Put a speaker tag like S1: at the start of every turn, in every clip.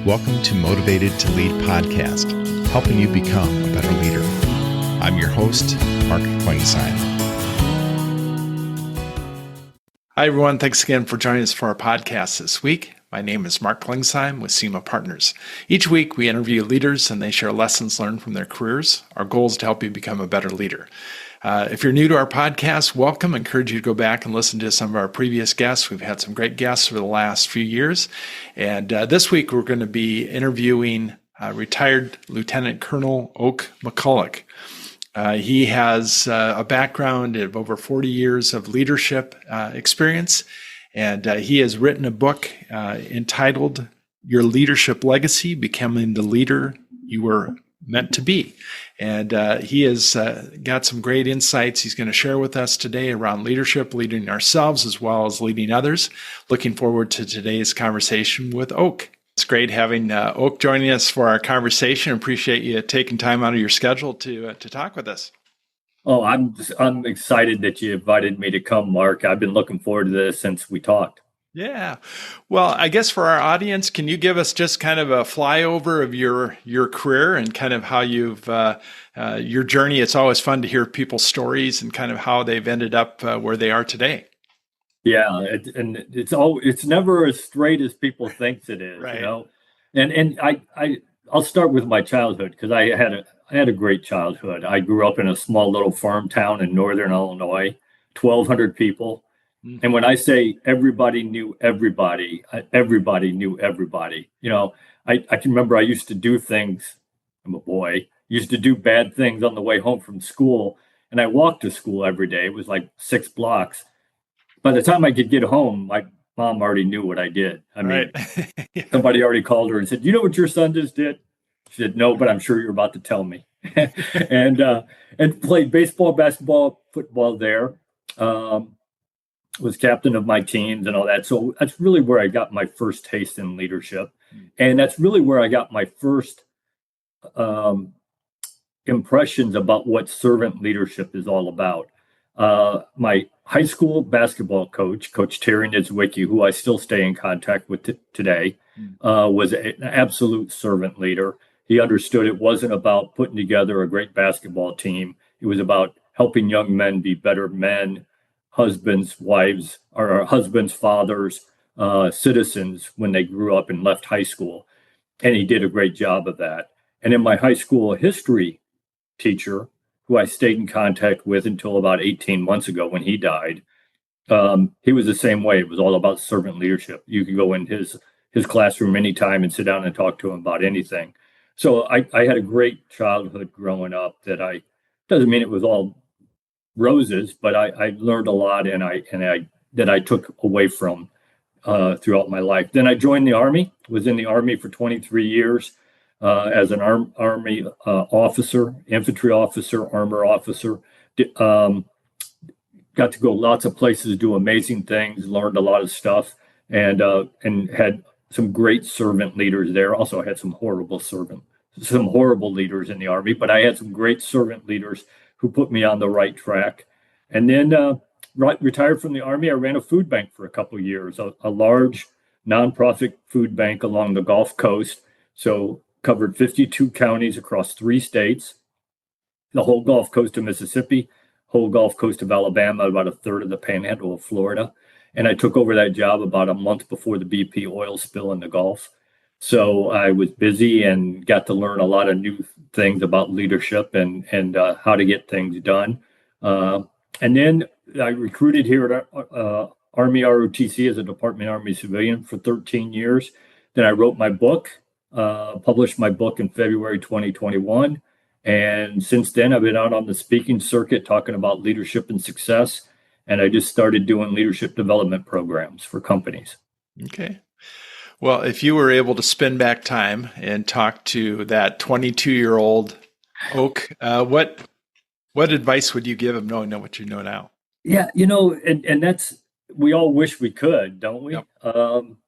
S1: Welcome to Motivated to Lead podcast, helping you become a better leader. I'm your host, Mark Klingsheim. Hi, everyone. Thanks again for joining us for our podcast this week. My name is Mark Klingsheim with SEMA Partners. Each week, we interview leaders and they share lessons learned from their careers. Our goal is to help you become a better leader. If you're new to our podcast, welcome. I encourage you to go back and listen to some of our previous guests. We've had some great guests over the last few years. And this week, we're going to be interviewing retired Lieutenant Colonel Oak McCulloch. He has a background of over 40 years of leadership experience, and he has written a book entitled Your Leadership Legacy, Becoming the Leader You Were Meant to Be. And he has got some great insights he's going to share with us today around leadership, leading ourselves as well as leading others. Looking forward to today's conversation with Oak. It's great having Oak joining us for our conversation. Appreciate you taking time out of your schedule to talk with us.
S2: Oh, I'm excited that you invited me to come, Mark. I've been looking forward to this since we talked.
S1: Yeah. Well, I guess for our audience, can you give us just kind of a flyover of your career and kind of how you've your journey? It's always fun to hear people's stories and kind of how they've ended up where they are today.
S2: Yeah, it's never as straight as people think it is,
S1: right.
S2: You know. And I'll start with my childhood because I had a great childhood. I grew up in a small little farm town in northern Illinois, 1,200 people. And when I say everybody knew everybody, everybody knew everybody. You know, I can remember I used to do things. I'm a boy. Used to do bad things on the way home from school, and I walked to school every day. It was like 6 blocks. By the time I could get home, my mom already knew what I did. I mean,
S1: yeah.
S2: Somebody already called her and said, "You know what your son just did?" She said, "No, but I'm sure you're about to tell me." and played baseball, basketball, football there. Was captain of my teams and all that. So that's really where I got my first taste in leadership. And that's really where I got my first impressions about what servant leadership is all about. My high school basketball coach, Coach Terry Niedzwiecki, who I still stay in contact with today, was an absolute servant leader. He understood it wasn't about putting together a great basketball team. It was about helping young men be better men, husbands, wives, or husbands, fathers, citizens when they grew up and left high school. And he did a great job of that. And in my high school history teacher, who I stayed in contact with until about 18 months ago when he died, he was the same way. It was all about servant leadership. You could go in his classroom anytime and sit down and talk to him about anything. So I had a great childhood growing up doesn't mean it was all roses, but I learned a lot and I took away from throughout my life. Then I joined the Army, was in the Army for 23 years as an Army officer, infantry officer, armor officer. Got to go lots of places, do amazing things, learned a lot of stuff, and had some great servant leaders there. Also had some horrible leaders in the Army, but I had some great servant leaders who put me on the right track. And then retired from the Army, I ran a food bank for a couple of years, a large nonprofit food bank along the Gulf Coast. So covered 52 counties across 3 states, the whole Gulf Coast of Mississippi, whole Gulf Coast of Alabama, about a third of the panhandle of Florida. And I took over that job about a month before the BP oil spill in the Gulf. So I was busy and got to learn a lot of new things about leadership and how to get things done. And then I recruited here at Army ROTC as a Department Army civilian for 13 years. Then I wrote my book, published my book in February 2021. And since then, I've been out on the speaking circuit talking about leadership and success. And I just started doing leadership development programs for companies.
S1: Okay. Well, if you were able to spin back time and talk to that 22-year-old Oak, what advice would you give him knowing what you know now?
S2: Yeah, and that's, we all wish we could, don't we? Yep.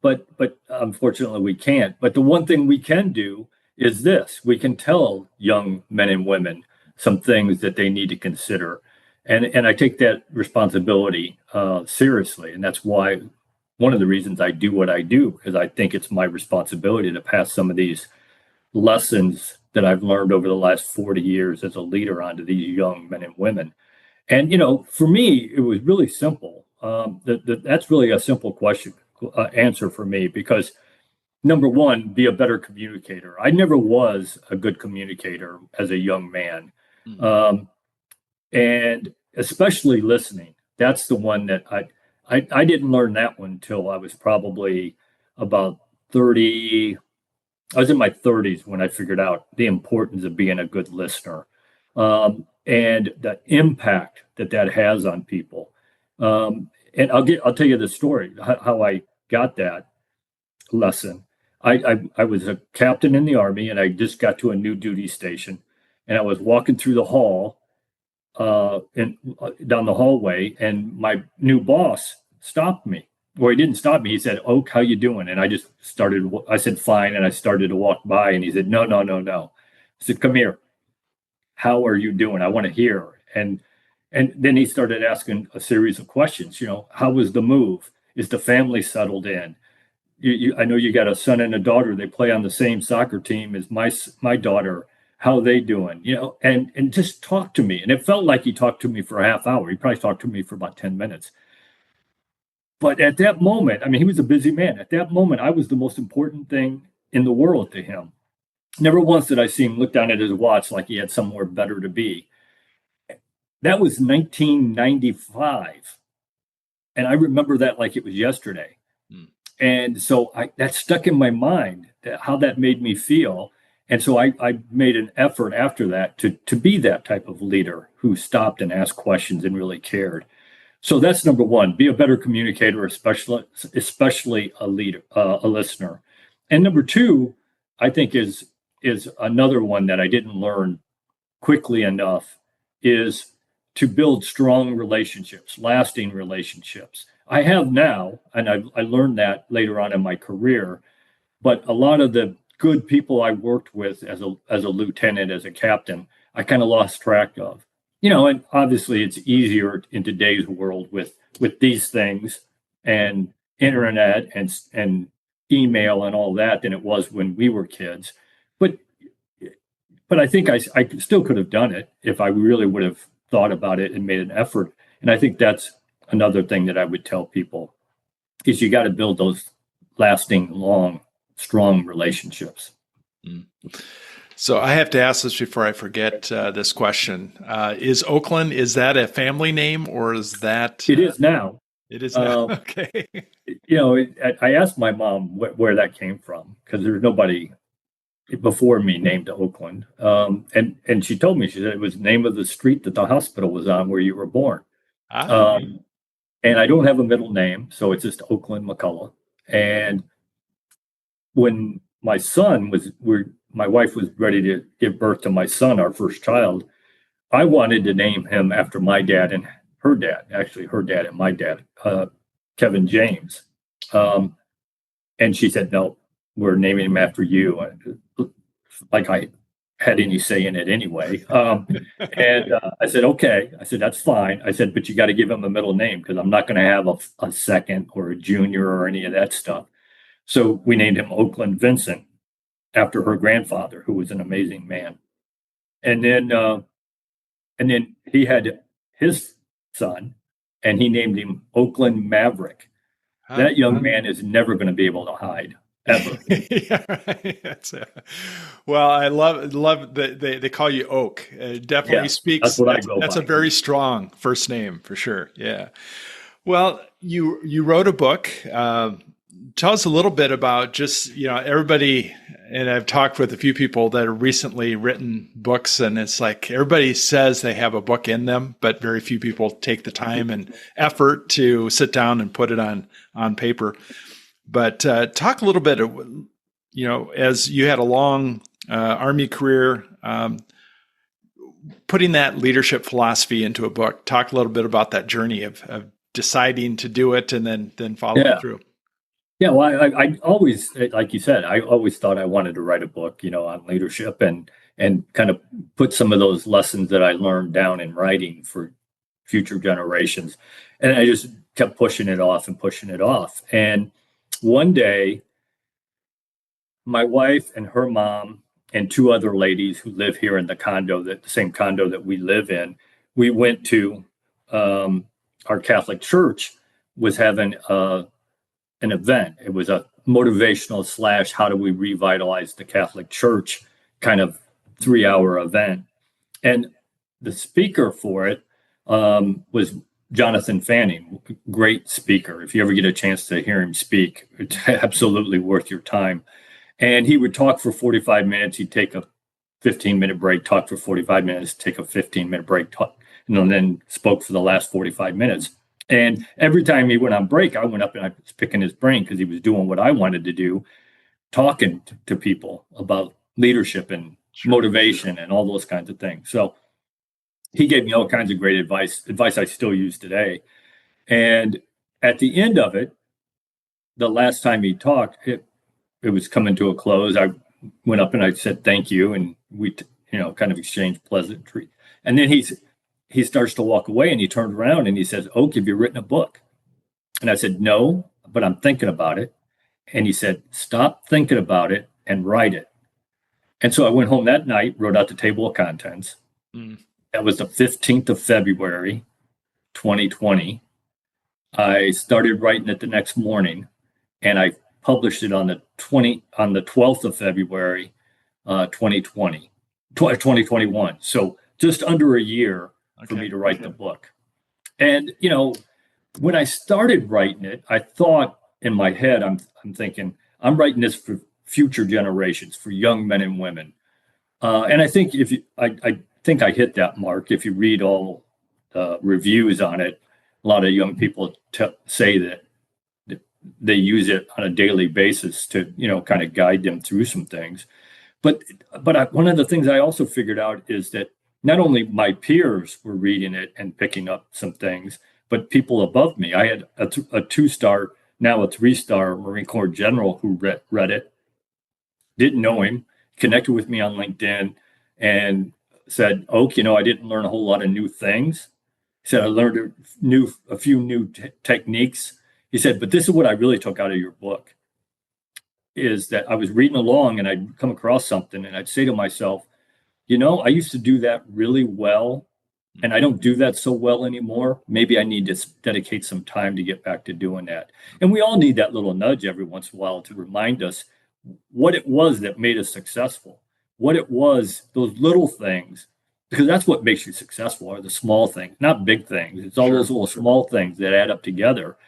S2: But unfortunately we can't. But the one thing we can do is this: we can tell young men and women some things that they need to consider. And I take that responsibility seriously. And that's why one of the reasons I do what I do, because I think it's my responsibility to pass some of these lessons that I've learned over the last 40 years as a leader onto these young men and women. And, for me, it was really simple. That's really a simple question, answer for me, because number one, be a better communicator. I never was a good communicator as a young man. And especially listening. That's the one that I didn't learn that one until I was probably about 30. I was in my 30s when I figured out the importance of being a good listener, and the impact that has on people. And I'll tell you the story how I got that lesson. I was a captain in the Army, and I just got to a new duty station, and I was walking through the hall, and down the hallway, and my new boss stopped me. Well, he didn't stop me. He said, "Oak, how you doing?" And I said, "Fine." And I started to walk by, and he said, "No, no, no, no." I said, "Come here. How are you doing? I want to hear." And then he started asking a series of questions. How was the move? Is the family settled in? I know you got a son and a daughter. They play on the same soccer team as my daughter. How are they doing? And just talk to me. And it felt like he talked to me for a half hour. He probably talked to me for about 10 minutes. But at that moment, I mean, he was a busy man. At that moment, I was the most important thing in the world to him. Never once did I see him look down at his watch like he had somewhere better to be. That was 1995. And I remember that like it was yesterday. And so that stuck in my mind, how that made me feel. And so I made an effort after that to be that type of leader who stopped and asked questions and really cared. So that's number one, be a better communicator, especially a leader, a listener. And number two, I think is another one that I didn't learn quickly enough, is to build strong relationships, lasting relationships. I have now, and I learned that later on in my career, but a lot of the good people I worked with as a lieutenant, as a captain, I kind of lost track of. And obviously it's easier in today's world with these things and internet and email and all that than it was when we were kids. But I think I still could have done it if I really would have thought about it and made an effort. And I think that's another thing that I would tell people, is you got to build those lasting, long, strong relationships.
S1: So I have to ask this before I forget this question. Is Oakland, is that a family name, or is that?
S2: It is now.
S1: It is now. Okay.
S2: I asked my mom where that came from, because there's nobody before me named Oakland. And she told me, she said it was the name of the street that the hospital was on where you were born. And I don't have a middle name, so it's just Oakland McCulloch. And when my wife was ready to give birth to my son, our first child, I wanted to name him after my dad and her dad, actually her dad and my dad, Kevin James. And she said, "No, we're naming him after you." Like I had any say in it anyway. And I said, "Okay." I said, "That's fine." I said, "But you got to give him a middle name, because I'm not going to have a second or a junior or any of that stuff." So we named him Oakland Vincent, after her grandfather, who was an amazing man. And then he had his son, and he named him Oakland Maverick. That young man is never going to be able to hide, ever.
S1: Yeah, right. Well, I love that they call you Oak. It definitely speaks. That's a very strong first name for sure. Yeah. Well, you wrote a book. Tell us a little bit about just, everybody, and I've talked with a few people that have recently written books, and it's like everybody says they have a book in them, but very few people take the time and effort to sit down and put it on paper. But talk a little bit, as you had a long Army career, putting that leadership philosophy into a book. Talk a little bit about that journey of deciding to do it and then following through.
S2: Yeah, well, I always, like you said, I always thought I wanted to write a book, on leadership and kind of put some of those lessons that I learned down in writing for future generations. And I just kept pushing it off and pushing it off. And one day, my wife and her mom and two other ladies who live here in the same condo that we live in, we went to our Catholic church was having an event. It was a motivational / how do we revitalize the Catholic Church kind of 3-hour event. And the speaker for it was Jonathan Fanning, great speaker. If you ever get a chance to hear him speak, it's absolutely worth your time. And he would talk for 45 minutes. He'd take a 15-minute break, talk for 45 minutes, take a 15-minute break, talk, and then spoke for the last 45 minutes. And every time he went on break, I went up and I was picking his brain because he was doing what I wanted to do, talking to people about leadership and motivation and all those kinds of things. So he gave me all kinds of great advice I still use today. And at the end of it, the last time he talked, it was coming to a close. I went up and I said, thank you. And we, kind of exchanged pleasantries. And then he starts to walk away and he turned around and he says, Oak, have you written a book? And I said, no, but I'm thinking about it. And he said, stop thinking about it and write it. And so I went home that night, wrote out the table of contents. That was the 15th of February, 2020. I started writing it the next morning and I published it on the 12th of February, 2021. So just under a year for me to write the book. And, when I started writing it, I thought in my head, I'm thinking, I'm writing this for future generations, for young men and women. And I think I think I hit that mark. If you read all the reviews on it, a lot of young people say that they use it on a daily basis to, kind of guide them through some things. But one of the things I also figured out is that not only my peers were reading it and picking up some things, but people above me. I had a 2-star, now a 3-star Marine Corps general who read it, didn't know him, connected with me on LinkedIn and said, Oak, I didn't learn a whole lot of new things. He said, I learned a few new techniques. He said, but this is what I really took out of your book, is that I was reading along and I'd come across something and I'd say to myself, I used to do that really well and I don't do that so well anymore. Maybe I need to dedicate some time to get back to doing that. And we all need that little nudge every once in a while to remind us what it was that made us successful, what it was, those little things, because that's what makes you successful, are the small things, not big things. It's all those little small things that add up together.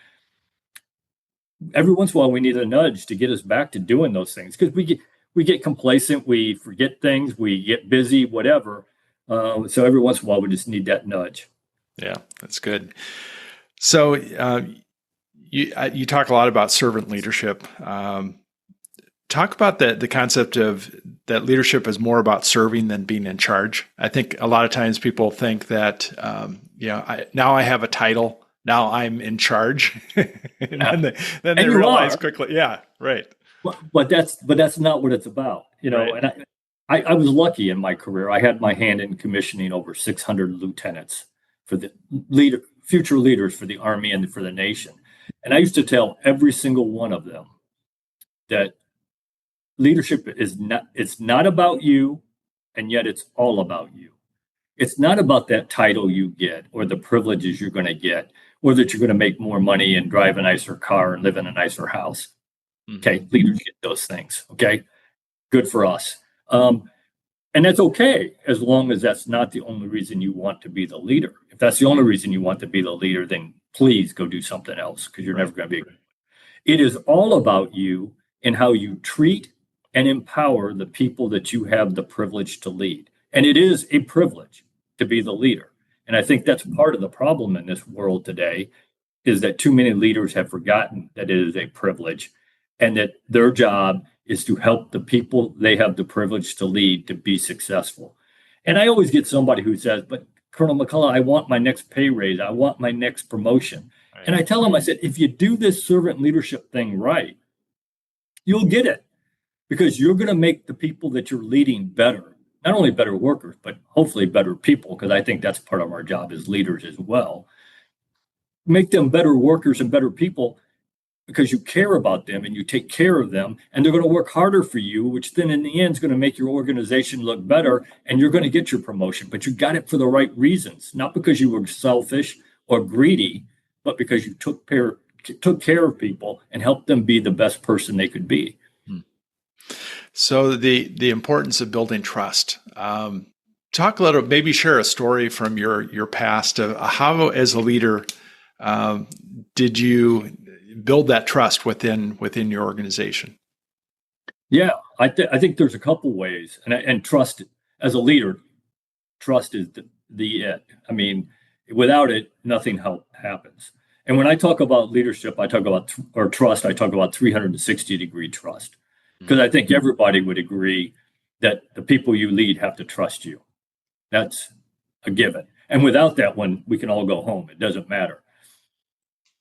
S2: Every once in a while, we need a nudge to get us back to doing those things because we get complacent, we forget things, we get busy, whatever. So every once in a while, we just need that nudge.
S1: Yeah, that's good. So you talk a lot about servant leadership. Talk about the concept of that leadership is more about serving than being in charge. I think a lot of times people think that, now I have a title. Now I'm in charge, and then they realize quickly. Yeah, right.
S2: But that's not what it's about, Right. And I was lucky in my career. I had my hand in commissioning over 600 lieutenants for the future leaders for the Army and for the nation. And I used to tell every single one of them that leadership it's not about you, and yet it's all about you. It's not about that title you get or the privileges you're going to get, or that you're going to make more money and drive a nicer car and live in a nicer house. Okay, leaders get those things. Okay, good for us. And that's okay, as long as that's not the only reason you want to be the leader. If that's the only reason you want to be the leader, then please go do something else, because you're never going to be. It is all about you and how you treat and empower the people that you have the privilege to lead. And it is a privilege to be the leader. And I think that's part of the problem in this world today, is that too many leaders have forgotten that it is a privilege and that their job is to help the people they have the privilege to lead to be successful. And I always get somebody who says, but Colonel McCulloch, I want my next pay raise. I want my next promotion. Right. And I tell them, I said, if you do this servant leadership thing right, you'll get it, because you're going to make the people that you're leading better, not only better workers, but hopefully better people, because I think that's part of our job as leaders as well. Make them better workers and better people because you care about them and you take care of them, and they're going to work harder for you, which then in the end is going to make your organization look better, and you're going to get your promotion. But you got it for the right reasons, not because you were selfish or greedy, but because you took care of people and helped them be the best person they could be.
S1: So the importance of building trust. Talk a little, maybe share a story from your past of how, as a leader, did you build that trust within your organization?
S2: Yeah, I think there's a couple ways, and trust as a leader, trust is the it. I mean, without it, nothing happens. And when I talk about leadership, I talk about trust. I talk about 360-degree trust, because I think everybody would agree that the people you lead have to trust you. That's a given. And without that one, we can all go home. It doesn't matter.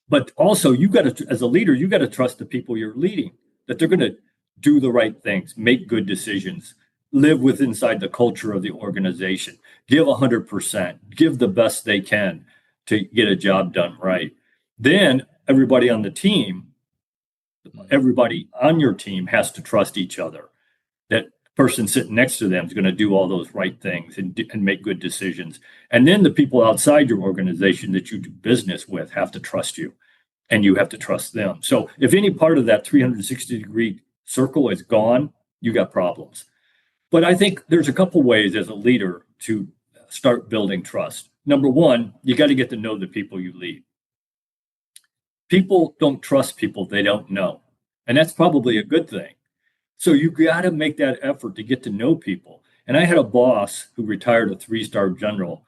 S2: But also, you got to, as a leader, you got to trust the people you're leading, that they're going to do the right things, make good decisions, live inside the culture of the organization, give 100%, give the best they can to get a job done right. Then everybody on the team, everybody on your team has to trust each other. That person sitting next to them is going to do all those right things and make good decisions. And then the people outside your organization that you do business with have to trust you, and you have to trust them. So if any part of that 360-degree circle is gone, you got problems. But I think there's a couple ways as a leader to start building trust. Number one, you got to get to know the people you lead. People don't trust people they don't know, and that's probably a good thing. So you got to make that effort to get to know people. And I had a boss who retired, a 3-star general,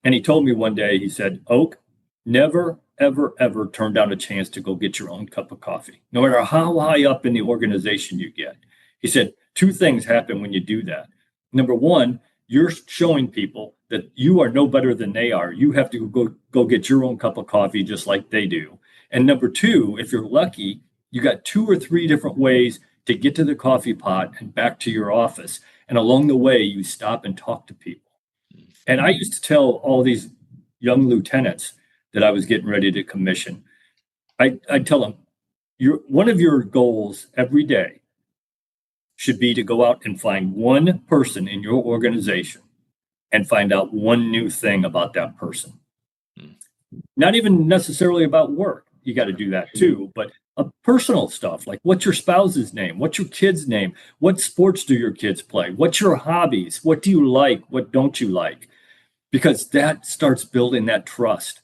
S2: and he told me one day, he said, "Oak, never, ever, ever turn down a chance to go get your own cup of coffee, no matter how high up in the organization you get." He said, 2 things happen when you do that. Number one, you're showing people that you are no better than they are. You have to go get your own cup of coffee just like they do. And number 2, if you're lucky, you got 2 or 3 different ways to get to the coffee pot and back to your office. And along the way, you stop and talk to people. And I used to tell all these young lieutenants that I was getting ready to commission, I'd tell them, one of your goals every day should be to go out and find one person in your organization and find out one new thing about that person. Not even necessarily about work. You got to do that too, but personal stuff, like what's your spouse's name? What's your kid's name? What sports do your kids play? What's your hobbies? What do you like? What don't you like? Because that starts building that trust.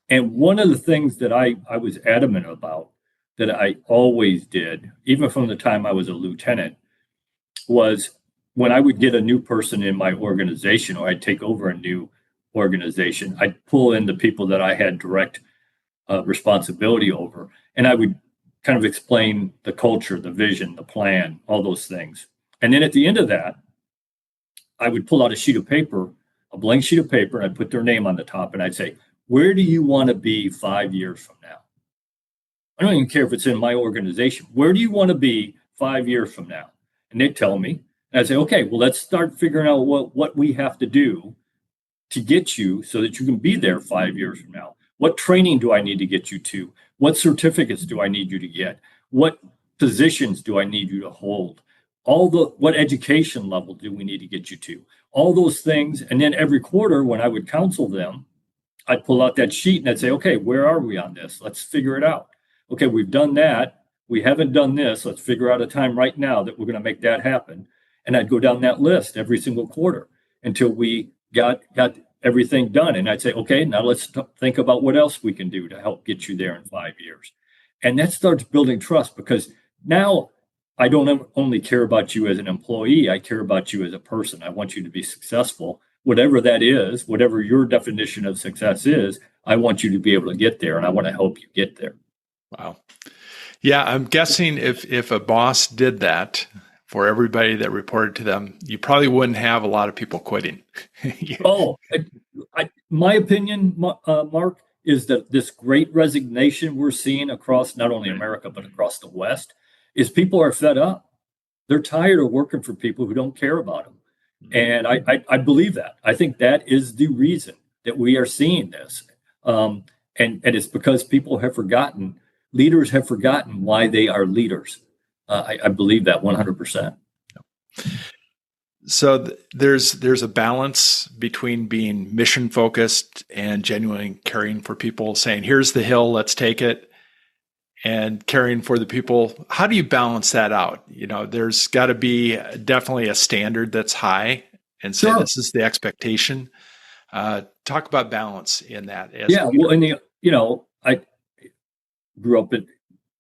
S2: And one of the things that I was adamant about, that I always did, even from the time I was a lieutenant, was when I would get a new person in my organization, or I'd take over a new organization, I'd pull in the people that I had direct responsibility over, and I would kind of explain the culture, the vision, the plan, all those things. And then at the end of that, I would pull out a sheet of paper, a blank sheet of paper, and I'd put their name on the top, and I'd say, "Where do you want to be 5 years from now?" I don't even care if it's in my organization. Where do you want to be 5 years from now? And they'd tell me, and I'd say, "Okay, well, let's start figuring out what we have to do to get you so that you can be there 5 years from now. What training do I need to get you to? What certificates do I need you to get? What positions do I need you to hold? What education level do we need to get you to?" All those things. And then every quarter when I would counsel them, I'd pull out that sheet and I'd say, "Okay, where are we on this? Let's figure it out. Okay, we've done that. We haven't done this. Let's figure out a time right now that we're going to make that happen." And I'd go down that list every single quarter until we got everything done. And I'd say, "Okay, now let's think about what else we can do to help get you there in 5 years." And that starts building trust, because now I don't only care about you as an employee, I care about you as a person. I want you to be successful, whatever that is, whatever your definition of success is. I want you to be able to get there, and I want to help you get there.
S1: Wow. Yeah, I'm guessing if a boss did that for everybody that reported to them, you probably wouldn't have a lot of people quitting.
S2: My opinion, Mark, is that this great resignation we're seeing across not only America, but across the West, is people are fed up. They're tired of working for people who don't care about them. And I believe that. I think that is the reason that we are seeing this. And it's because people have forgotten, leaders have forgotten why they are leaders. I believe that 100%.
S1: So there's a balance between being mission focused and genuinely caring for people, saying, here's the hill, let's take it, and caring for the people. How do you balance that out? There's got to be definitely a standard that's high and say,
S2: Sure.
S1: This is the expectation. Talk about balance in that.
S2: Well, I grew up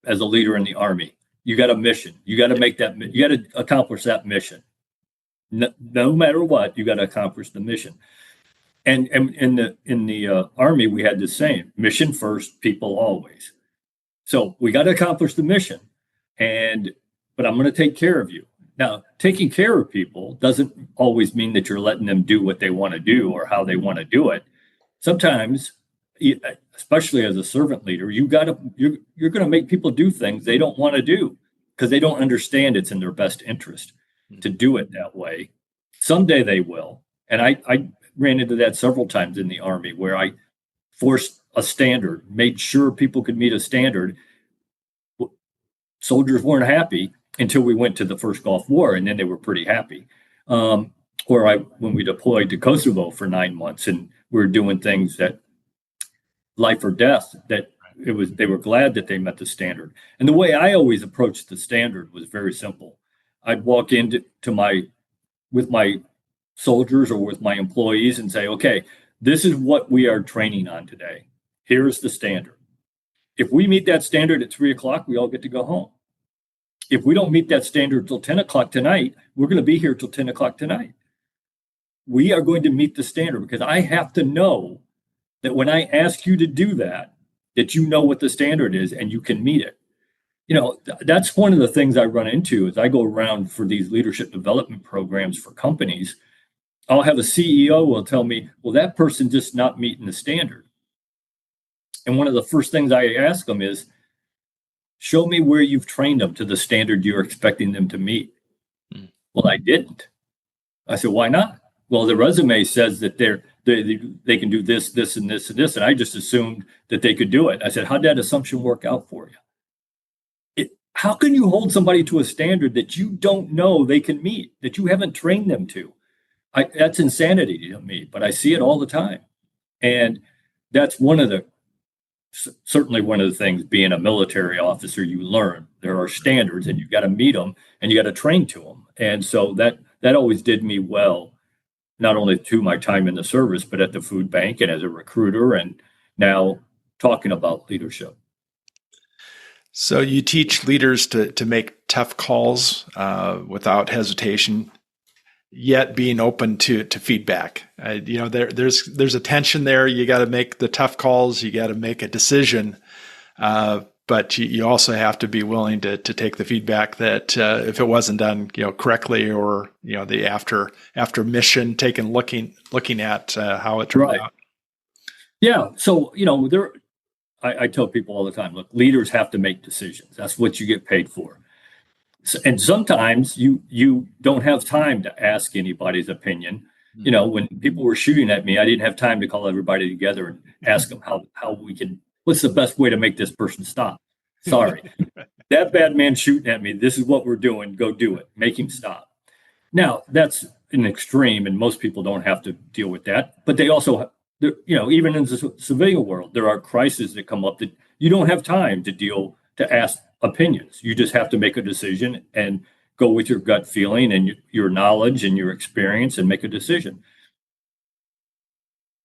S2: as a leader in the Army. You got a mission. You got to make that. You got to accomplish that mission. No matter what, you got to accomplish the mission. And in the Army, we had the same mission first, people always. So we got to accomplish the mission, but I'm going to take care of you. Now, taking care of people doesn't always mean that you're letting them do what they want to do or how they want to do it. Sometimes, especially as a servant leader, you're going to make people do things they don't want to do because they don't understand it's in their best interest to do it that way. Someday they will. And I ran into that several times in the Army where I forced a standard, made sure people could meet a standard. Soldiers weren't happy until we went to the first Gulf War, and then they were pretty happy. When we deployed to Kosovo for 9 months and we were doing things that life or death, they were glad that they met the standard. And the way I always approached the standard was very simple. I'd walk with my soldiers or with my employees and say, okay, this is what we are training on today. Here's the standard. If we meet that standard at 3:00, we all get to go home. If we don't meet that standard till 10:00 tonight, we're going to be here till 10:00 tonight. We are going to meet the standard because I have to know that when I ask you to do that you know what the standard is and you can meet it. That's one of the things I run into as I go around for these leadership development programs for companies. I'll have a CEO will tell me, well, that person just not meeting the standard. And one of the first things I ask them is, show me where you've trained them to the standard you're expecting them to meet. Well, I didn't. I said, why not? Well, the resume says that they can do this, this, and this, and this. And I just assumed that they could do it. I said, how'd that assumption work out for you? How can you hold somebody to a standard that you don't know they can meet, that you haven't trained them to? That's insanity to me, but I see it all the time. And that's certainly one of the things being a military officer, you learn there are standards and you've got to meet them and you got to train to them. And so that always did me well, not only through my time in the service, but at the food bank and as a recruiter and now talking about leadership.
S1: So you teach leaders to make tough calls without hesitation, yet being open to feedback. There's a tension there. You got to make the tough calls. You got to make a decision, but you also have to be willing to take the feedback that if it wasn't done correctly or the after mission taken looking at how it turned out.
S2: Yeah. So I tell people all the time, look, leaders have to make decisions. That's what you get paid for. And sometimes you don't have time to ask anybody's opinion. When people were shooting at me, I didn't have time to call everybody together and ask them what's the best way to make this person stop? Sorry, that bad man shooting at me. This is what we're doing. Go do it. Make him stop. Now, that's an extreme, and most people don't have to deal with that. But they also, even in the civilian world, there are crises that come up that you don't have time to ask opinions. You just have to make a decision and go with your gut feeling and your knowledge and your experience and make a decision.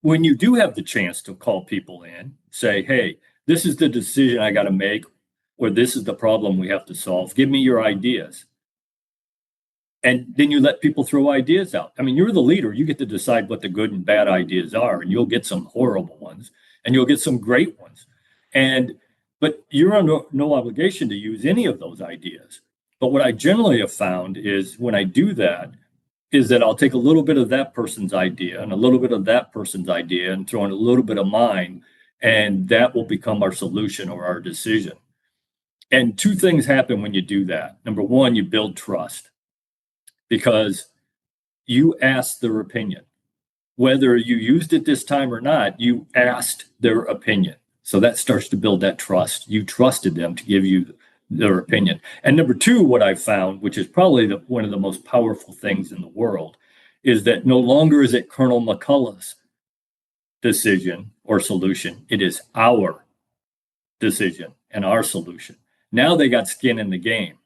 S2: When you do have the chance to call people in, say, hey, this is the decision I got to make, or this is the problem we have to solve. Give me your ideas. And then you let people throw ideas out. I mean, you're the leader. You get to decide what the good and bad ideas are, and you'll get some horrible ones, and you'll get some great ones. But you're under no obligation to use any of those ideas. But what I generally have found is when I do that, is that I'll take a little bit of that person's idea and a little bit of that person's idea and throw in a little bit of mine, and that will become our solution or our decision. And two things happen when you do that. Number one, you build trust, because you asked their opinion. Whether you used it this time or not, you asked their opinion. So that starts to build that trust. You trusted them to give you their opinion. And number two, what I've found, which is probably one of the most powerful things in the world, is that no longer is it Colonel McCulloch's decision or solution. It is our decision and our solution. Now they got skin in the game.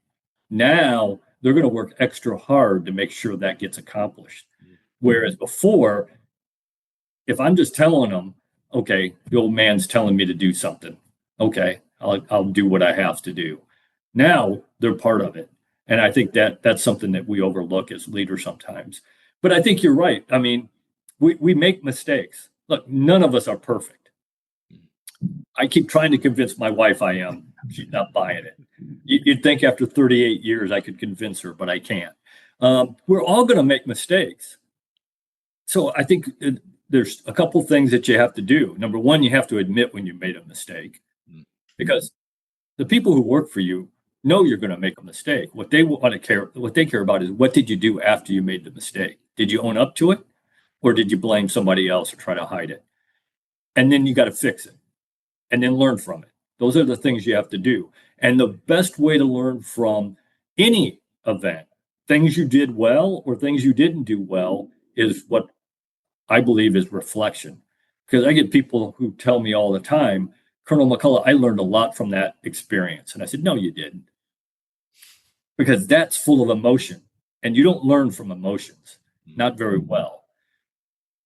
S2: Now they're going to work extra hard to make sure that gets accomplished. Whereas before, if I'm just telling them, okay, the old man's telling me to do something, okay, I'll do what I have to do. Now they're part of it. And I think that's something that we overlook as leaders sometimes. But I think you're right. I mean, we make mistakes. Look, none of us are perfect. I keep trying to convince my wife I am. She's not buying it. You'd think after 38 years I could convince her, but I can't. We're all going to make mistakes. So I think there's a couple things that you have to do. Number one, you have to admit when you made a mistake, because the people who work for you know you're going to make a mistake. What they care about is, what did you do after you made the mistake? Did you own up to it, or did you blame somebody else or try to hide it? And then you got to fix it, and then learn from it. Those are the things you have to do. And the best way to learn from any event, things you did well or things you didn't do well, is what I believe is reflection. Because I get people who tell me all the time, Colonel McCulloch, I learned a lot from that experience. And I said, no, you didn't. Because that's full of emotion. And you don't learn from emotions, not very well.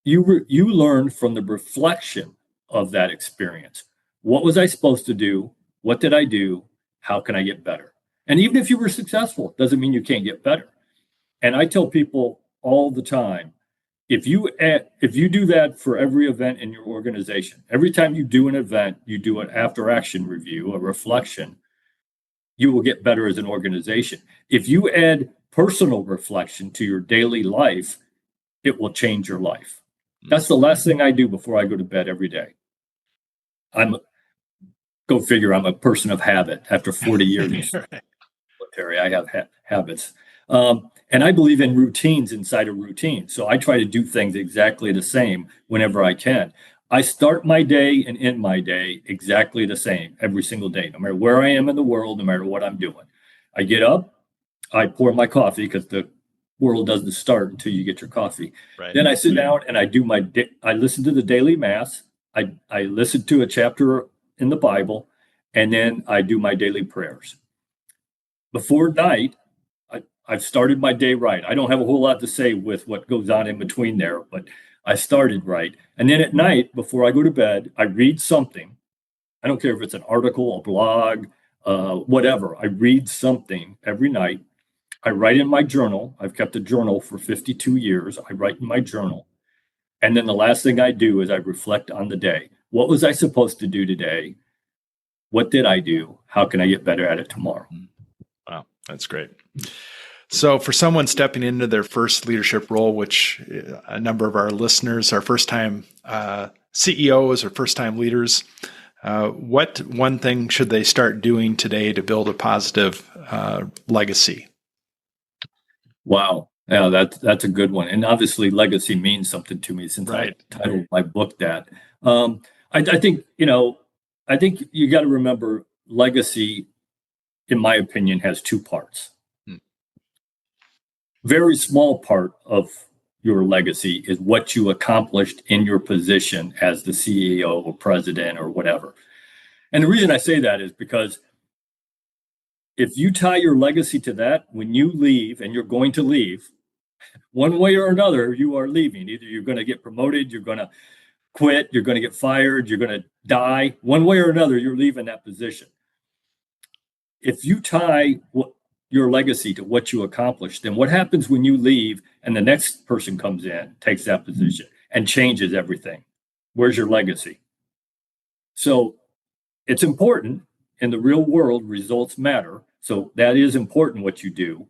S2: You learn from the reflection of that experience. What was I supposed to do? What did I do? How can I get better? And even if you were successful, doesn't mean you can't get better. And I tell people all the time, if you do that for every event in your organization, every time you do an event, you do an after action review, a reflection, you will get better as an organization. If you add personal reflection to your daily life, it will change your life. That's the last thing I do before I go to bed every day. Go figure, I'm a person of habit. After 40 years in the military, I have habits. And I believe in routines inside a routine. So I try to do things exactly the same whenever I can. I start my day and end my day exactly the same every single day, no matter where I am in the world, no matter what I'm doing. I get up, I pour my coffee, because the world doesn't start until you get your coffee. Right. Then I sit down and I listen to the daily mass. I listen to a chapter in the Bible, and then I do my daily prayers. Before night, I've started my day right. I don't have a whole lot to say with what goes on in between there, but I started right. And then at night, before I go to bed, I read something. I don't care if it's an article, a blog, whatever. I read something every night. I write in my journal. I've kept a journal for 52 years. I write in my journal. And then the last thing I do is I reflect on the day. What was I supposed to do today? What did I do? How can I get better at it tomorrow?
S1: Wow, that's great. So for someone stepping into their first leadership role, which a number of our listeners are first-time CEOs or first-time leaders, what one thing should they start doing today to build a positive legacy?
S2: Wow. Yeah, that's a good one. And obviously legacy means something to me, since I titled my book that. I think you got to remember, legacy, in my opinion, has two parts. Very small part of your legacy is what you accomplished in your position as the CEO or president or whatever. And the reason I say that is because if you tie your legacy to that, when you leave, and you're going to leave, one way or another, you are leaving. Either you're going to get promoted, you're going to quit, you're going to get fired, you're going to die. One way or another, you're leaving that position. If you tie your legacy to what you accomplished, then what happens when you leave and the next person comes in, takes that position, and changes everything? Where's your legacy? So it's important. In the real world, results matter. So that is important, what you do.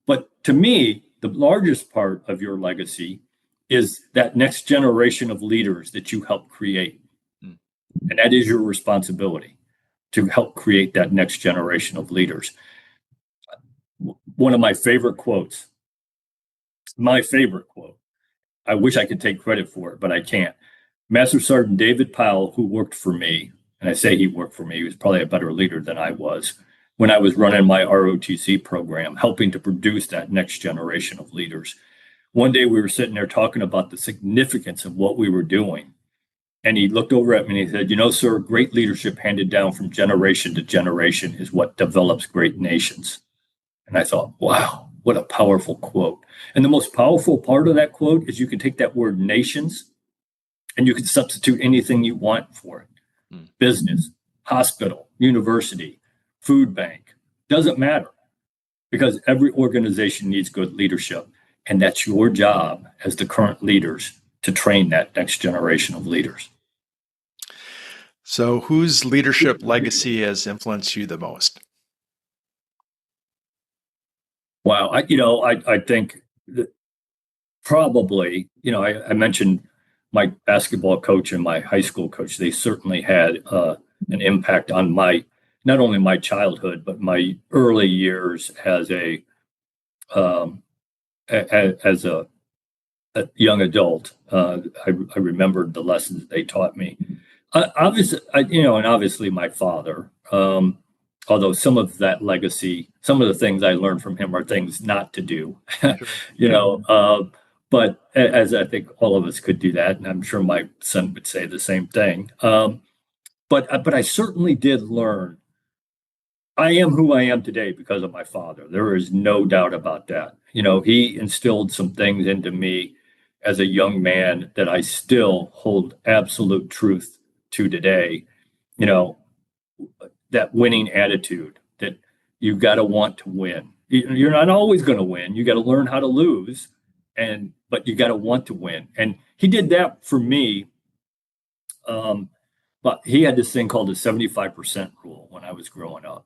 S2: But to me, the largest part of your legacy is that next generation of leaders that you help create. And that is your responsibility, to help create that next generation of leaders. One of my favorite quotes My favorite quote. I wish I could take credit for it, but I can't. Master Sergeant David Powell, who worked for me, and I say he worked for me, he was probably a better leader than I was when I was running my ROTC program, helping to produce that next generation of leaders. One day we were sitting there talking about the significance of what we were doing. And he looked over at me and he said, sir, great leadership handed down from generation to generation is what develops great nations. And I thought, wow, what a powerful quote. And the most powerful part of that quote is you can take that word nations and you can substitute anything you want for it. Business, hospital, university, food bank, doesn't matter, because every organization needs good leadership. And that's your job as the current leaders to train that next generation of leaders.
S1: So whose leadership legacy has influenced you the most?
S2: Wow. I think that probably, I mentioned my basketball coach and my high school coach. They certainly had an impact on not only my childhood, but my early years as a young adult. I remembered the lessons they taught me. Obviously my father, although some of that legacy, some of the things I learned from him are things not to do, but as I think all of us could do that, and I'm sure my son would say the same thing. But I certainly did learn. I am who I am today because of my father. There is no doubt about that. He instilled some things into me as a young man that I still hold absolute truth to today. That winning attitude, that you've got to want to win. You're not always going to win. You got to learn how to lose, but you got to want to win. And he did that for me. But he had this thing called the 75% rule when I was growing up.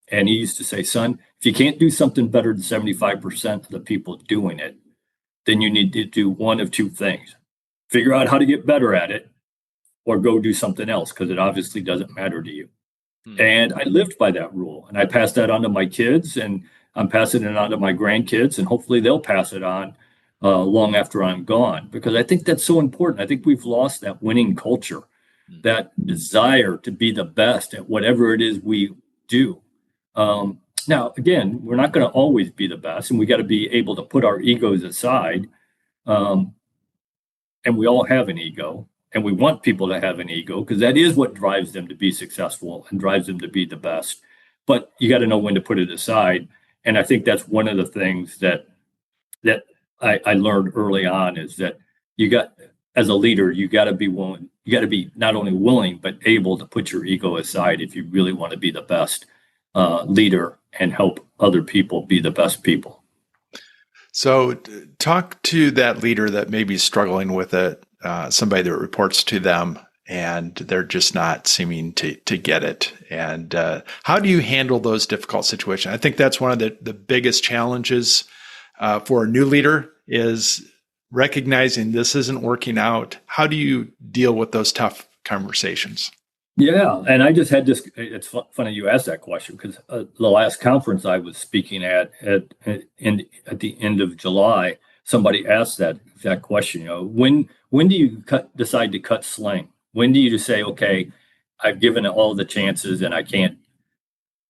S2: And he used to say, son, if you can't do something better than 75% of the people doing it, then you need to do one of two things. Figure out how to get better at it, or go do something else, because it obviously doesn't matter to you. And I lived by that rule, and I passed that on to my kids, and I'm passing it on to my grandkids, and hopefully they'll pass it on long after I'm gone, because I think that's so important. I think we've lost that winning culture, that desire to be the best at whatever it is we do. Now, again, we're not going to always be the best, and we got to be able to put our egos aside. And we all have an ego, and we want people to have an ego, because that is what drives them to be successful and drives them to be the best. But you got to know when to put it aside. And I think that's one of the things that I learned early on, is that as a leader, you got to be willing. You got to be not only willing, but able to put your ego aside if you really want to be the best leader and help other people be the best people.
S1: So talk to that leader that may be struggling with it, somebody that reports to them and they're just not seeming to get it. And how do you handle those difficult situations? I think that's one of the biggest challenges for a new leader, is recognizing this isn't working out. How do you deal with those tough conversations?
S2: Yeah, and I just had this. It's funny you asked that question, because the last conference I was speaking at the end of July, somebody asked that exact question. When do you decide to cut sling? When do you just say, okay, I've given it all the chances, and I can't.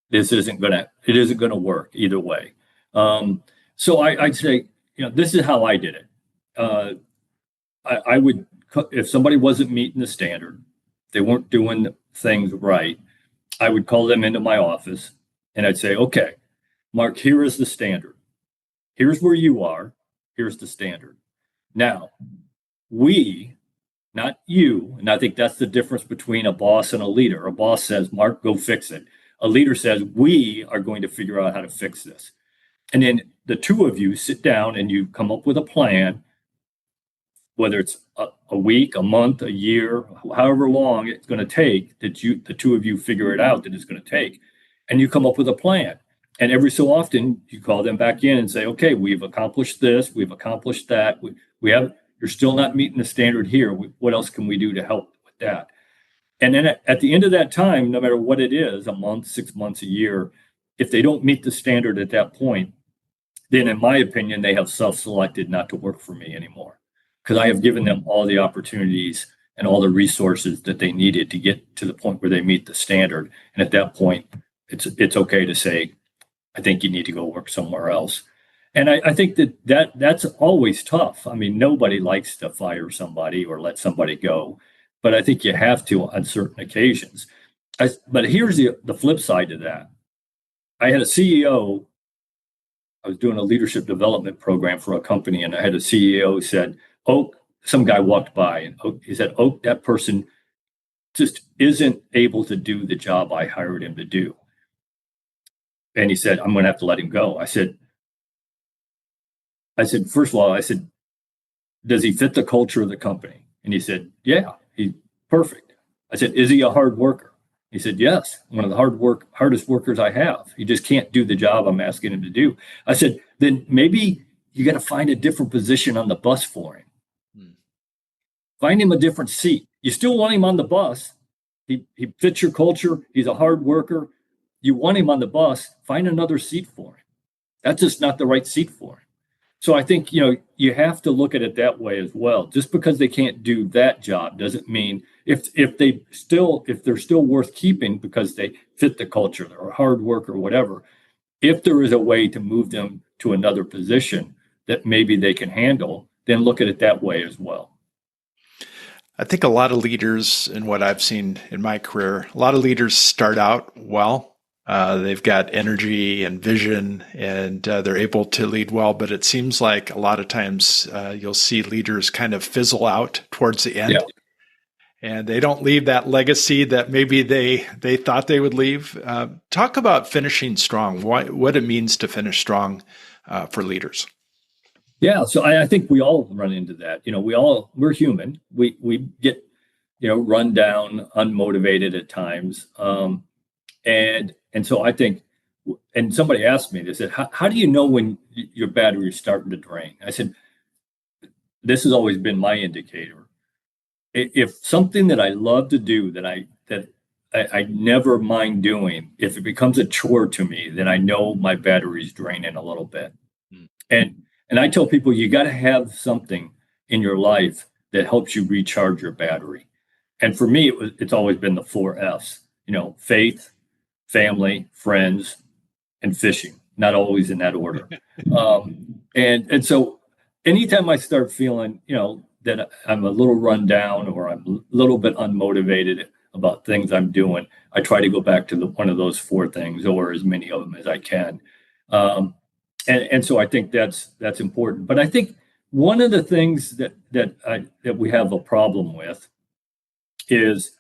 S2: It isn't gonna work either way. So I'd say, this is how I did it. I would, if somebody wasn't meeting the standard, they weren't doing things right, I would call them into my office and I'd say, okay, Mark, here is the standard. Here's where you are. Here's the standard. Now, we, not you, and I think that's the difference between a boss and a leader. A boss says, Mark, go fix it. A leader says, we are going to figure out how to fix this. And then the two of you sit down and you come up with a plan, whether it's a week, a month, a year, however long it's going to take, that the two of you figure it out that it's going to take, and you come up with a plan. And every so often you call them back in and say, okay, we've accomplished this, we've accomplished that. You're still not meeting the standard here. What else can we do to help with that? And then at the end of that time, no matter what it is, a month, 6 months, a year, if they don't meet the standard at that point, then in my opinion, they have self-selected not to work for me anymore, because I have given them all the opportunities and all the resources that they needed to get to the point where they meet the standard. And at that point, it's okay to say, I think you need to go work somewhere else. And I think that's always tough. I mean, nobody likes to fire somebody or let somebody go, but I think you have to on certain occasions. But here's the flip side to that. I had a CEO. I was doing a leadership development program for a company, and I had a CEO who said, "Oak," some guy walked by, and he said, "Oak, that person just isn't able to do the job I hired him to do." And he said, "I'm going to have to let him go." I said, first of all, "Does he fit the culture of the company?" And he said, "Yeah, he's perfect." I said, "Is he a hard worker?" He said, "Yes, one of the hardest workers I have. He just can't do the job I'm asking him to do." I said, "Then maybe you got to find a different position on the bus for him. Find him a different seat. You still want him on the bus. He fits your culture. He's a hard worker. You want him on the bus. Find another seat for him. That's just not the right seat for him." So I think, you have to look at it that way as well. Just because they can't do that job doesn't mean if they're still worth keeping because they fit the culture, they're a hard worker or whatever. If there is a way to move them to another position that maybe they can handle, then look at it that way as well.
S1: I think a lot of leaders, in what I've seen in my career, a lot of leaders start out well. They've got energy and vision, and they're able to lead well. But it seems like a lot of times you'll see leaders kind of fizzle out towards the end, and they don't leave that legacy that maybe they thought they would leave. Talk about finishing strong. What it means to finish strong for leaders.
S2: Yeah, so I think we all run into that. We're human. We get run down, unmotivated at times, and so I think, and somebody asked me, they said, how do you know when your battery is starting to drain? I said, this has always been my indicator. If something that I love to do, that I never mind doing, if it becomes a chore to me, then I know my battery's draining a little bit. And I tell people, you got to have something in your life that helps you recharge your battery. And for me, it's always been the 4 F's, faith, family, friends, and fishing, not always in that order. And so anytime I start feeling, that I'm a little run down or I'm a little bit unmotivated about things I'm doing, I try to go back to one of those 4 things, or as many of them as I can. And so I think that's important. But I think one of the things that we have a problem with is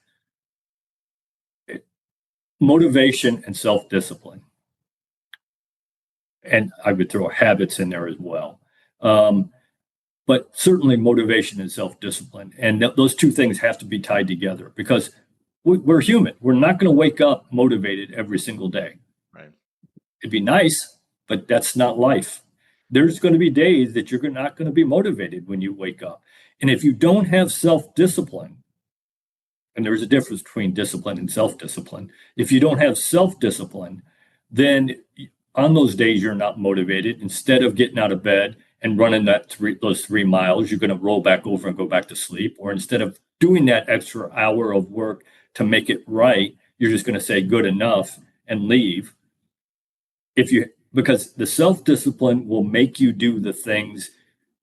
S2: motivation and self-discipline. And I would throw habits in there as well. But certainly motivation and self-discipline. And those 2 things have to be tied together, because we're human. We're not going to wake up motivated every single day.
S1: Right.
S2: It'd be nice, but that's not life. There's going to be days that you're not going to be motivated when you wake up. And if you don't have self-discipline, and there's a difference between discipline and self-discipline. If you don't have self-discipline, then on those days you're not motivated. Instead of getting out of bed and running those 3 miles, you're going to roll back over and go back to sleep. Or instead of doing that extra hour of work to make it right, you're just going to say good enough and leave. Because the self-discipline will make you do the things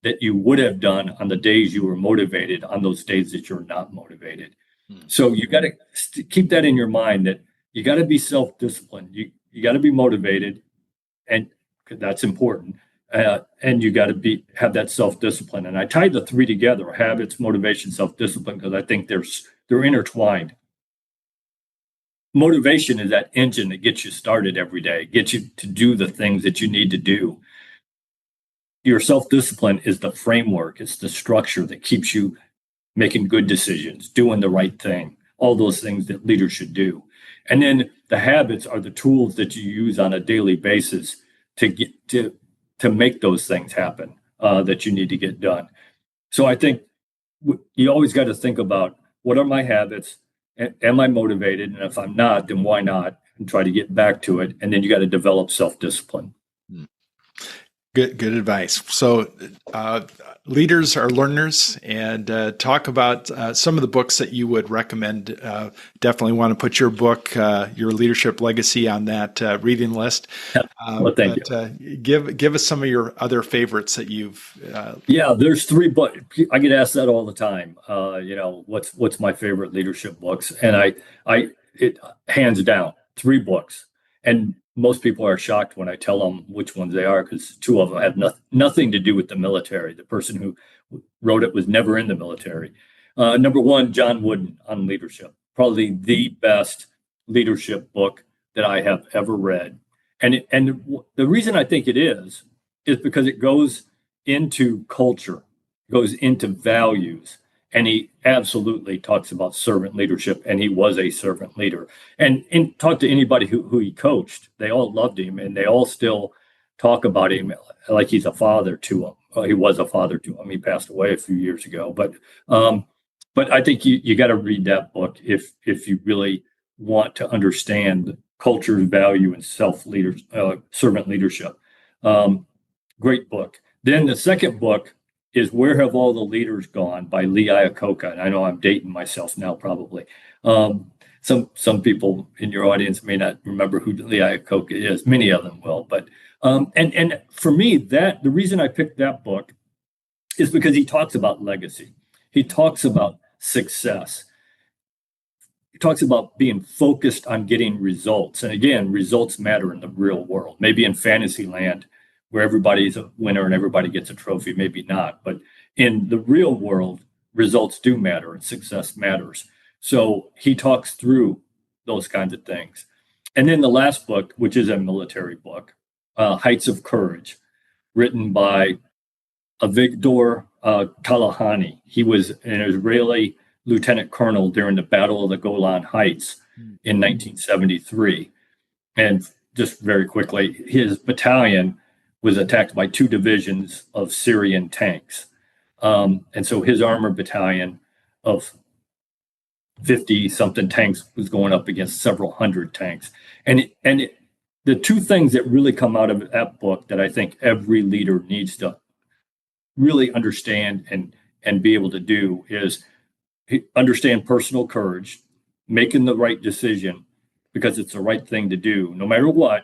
S2: that you would have done on the days you were motivated, on those days that you're not motivated. So you got to keep that in your mind, that you got to be self-disciplined. You got to be motivated, and that's important. And you got to have that self-discipline. And I tied the 3 together: habits, motivation, self-discipline, because I think they're intertwined. Motivation is that engine that gets you started every day, gets you to do the things that you need to do. Your self-discipline is the framework. It's the structure that keeps you making good decisions, doing the right thing, all those things that leaders should do. And then the habits are the tools that you use on a daily basis to make those things happen that you need to get done. So I think you always got to think about, what are my habits? Am I motivated? And if I'm not, then why not? And try to get back to it. And then you got to develop self-discipline.
S1: Good advice. So, leaders are learners, and talk about some of the books that you would recommend. Definitely want to put your book, Your Leadership Legacy, on that reading list.
S2: Well, thank you.
S1: Give us some of your other favorites that you've.
S2: Yeah, there's three books. I get asked that all the time. What's my favorite leadership books? And it hands down, three books. And most people are shocked when I tell them which ones they are, because two of them have nothing to do with the military. The person who wrote it was never in the military. Number one, John Wooden on leadership, probably the best leadership book that I have ever read. And the reason I think it is because it goes into culture, goes into values, and he absolutely talks about servant leadership, and he was a servant leader. And talk to anybody who he coached, they all loved him, and they all still talk about him like he's a father to them. He was a father to them. He passed away a few years ago, but I think you got to read that book if you really want to understand culture's value and servant leadership. Great book. Then the second book is Where Have All the Leaders Gone by Lee Iacocca. And I know I'm dating myself now, probably. Some people in your audience may not remember who Lee Iacocca is. Many of them will. But and for me, the reason I picked that book is because he talks about legacy. He talks about success. He talks about being focused on getting results. And again, results matter in the real world. Maybe in fantasy land, where everybody's a winner and everybody gets a trophy, maybe not. But in the real world, results do matter and success matters. So he talks through those kinds of things. And then the last book, which is a military book, Heights of Courage, written by Avigdor Kalahani. He was an Israeli lieutenant colonel during the Battle of the Golan Heights in 1973. And just very quickly, his battalion was attacked by two divisions of Syrian tanks. And so his armored battalion of 50-something tanks was going up against several hundred tanks. The two things that really come out of that book that I think every leader needs to really understand and be able to do is understand personal courage, making the right decision because it's the right thing to do, no matter what,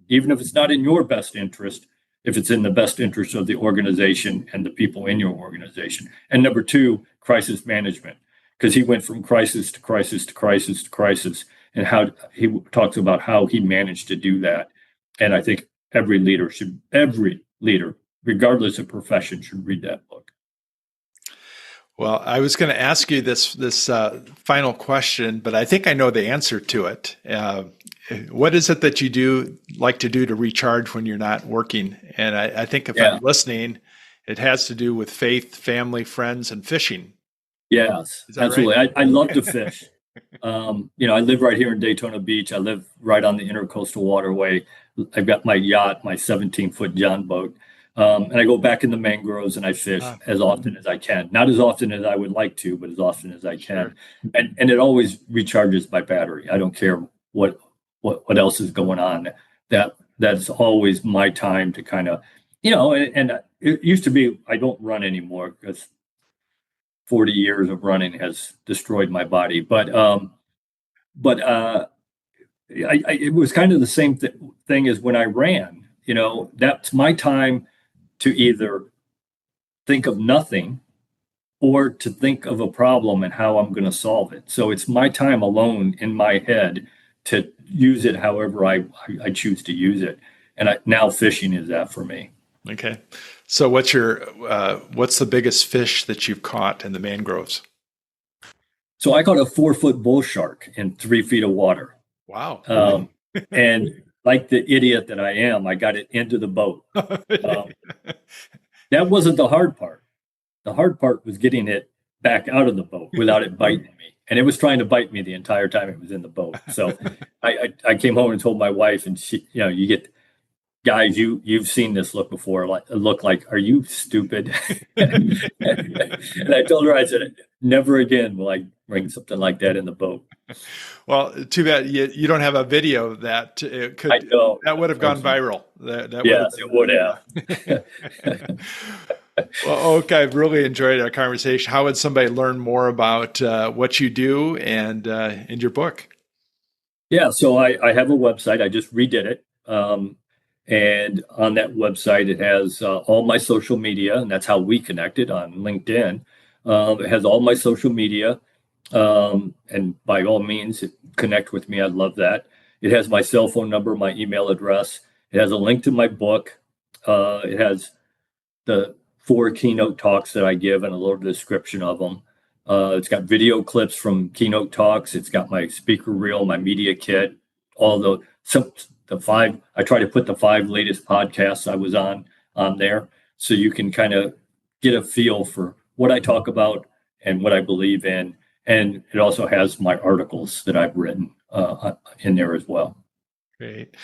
S2: even if it's not in your best interest, if it's in the best interest of the organization and the people in your organization. And number two, crisis management, because he went from crisis to crisis to crisis to crisis, and how he talks about how he managed to do that. And I think every leader, regardless of profession, should read that book.
S1: Well, I was going to ask you this final question, but I think I know the answer to it. What is it that you like to do to recharge when you're not working? And I think if I'm listening, it has to do with faith, family, friends, and fishing.
S2: Yes, absolutely.
S1: Right?
S2: I love to fish. I live right here in Daytona Beach. I live right on the Intercoastal Waterway. I've got my yacht, my 17-foot John boat. And I go back in the mangroves and I fish as often as I can. Not as often as I would like to, but as often as I can. Sure. And it always recharges my battery. I don't care what else is going on. That's always my time to kind of, and it used to be, I don't run anymore because 40 years of running has destroyed my body. But it was kind of the same thing as when I ran. That's my time to either think of nothing or to think of a problem and how I'm going to solve it. So it's my time alone in my head to use it however I choose to use it. And now fishing is that for me.
S1: Okay. So what's the biggest fish that you've caught in the mangroves?
S2: So I caught a 4-foot bull shark in 3 feet of water.
S1: Wow.
S2: And like the idiot that I am, I got it into the boat. That wasn't the hard part. The hard part was getting it back out of the boat without it biting me. And it was trying to bite me the entire time it was in the boat. So I came home and told my wife, and she, guys, you've seen this look before. Look like, are you stupid? And I told her, I said, never again will I bring something like that in the boat.
S1: Well, too bad you don't have a video that could.
S2: I know.
S1: That would have gone viral.
S2: Yes, it would have.
S1: Well, okay, I've really enjoyed our conversation. How would somebody learn more about what you do and your book?
S2: Yeah, so I have a website. I just redid it. And on that website, it has all my social media, and that's how we connected on LinkedIn. It has all my social media. And by all means, connect with me. I'd love that. It has my cell phone number, my email address. It has a link to my book. It has the 4 keynote talks that I give and a little description of them. It's got video clips from keynote talks. It's got my speaker reel, my media kit, all the 5. I try to put the 5 latest podcasts I was on there, so you can kind of get a feel for what I talk about and what I believe in. And it also has my articles that I've written in there as well.
S1: Great.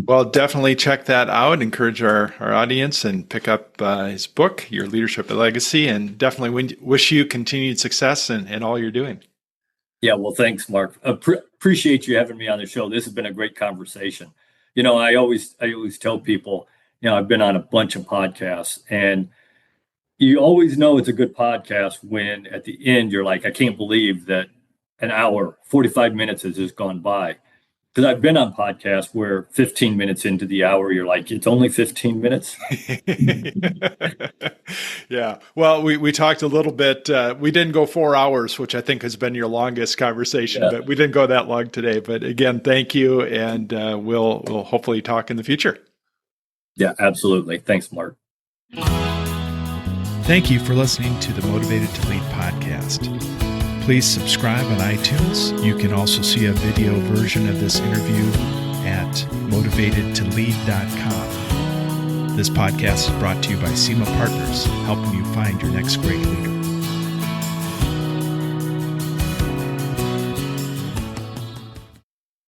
S1: Well, definitely check that out. Encourage our audience and pick up his book, Your Leadership and Legacy, and definitely wish you continued success in all you're doing.
S2: Yeah, well, thanks, Mark. Appreciate you having me on the show. This has been a great conversation. I always tell people, I've been on a bunch of podcasts, and you always know it's a good podcast when at the end you're like, I can't believe that an hour, 45 minutes has just gone by. Because I've been on podcasts where 15 minutes into the hour, you're like, it's only 15 minutes.
S1: Yeah. Well, we talked a little bit. We didn't go 4 hours, which I think has been your longest conversation, but we didn't go that long today. But again, thank you. And we'll hopefully talk in the future.
S2: Yeah, absolutely. Thanks, Mark.
S1: Thank you for listening to the Motivated to Lead podcast. Please subscribe on iTunes. You can also see a video version of this interview at motivatedtolead.com. This podcast is brought to you by SEMA Partners, helping you find your next great leader.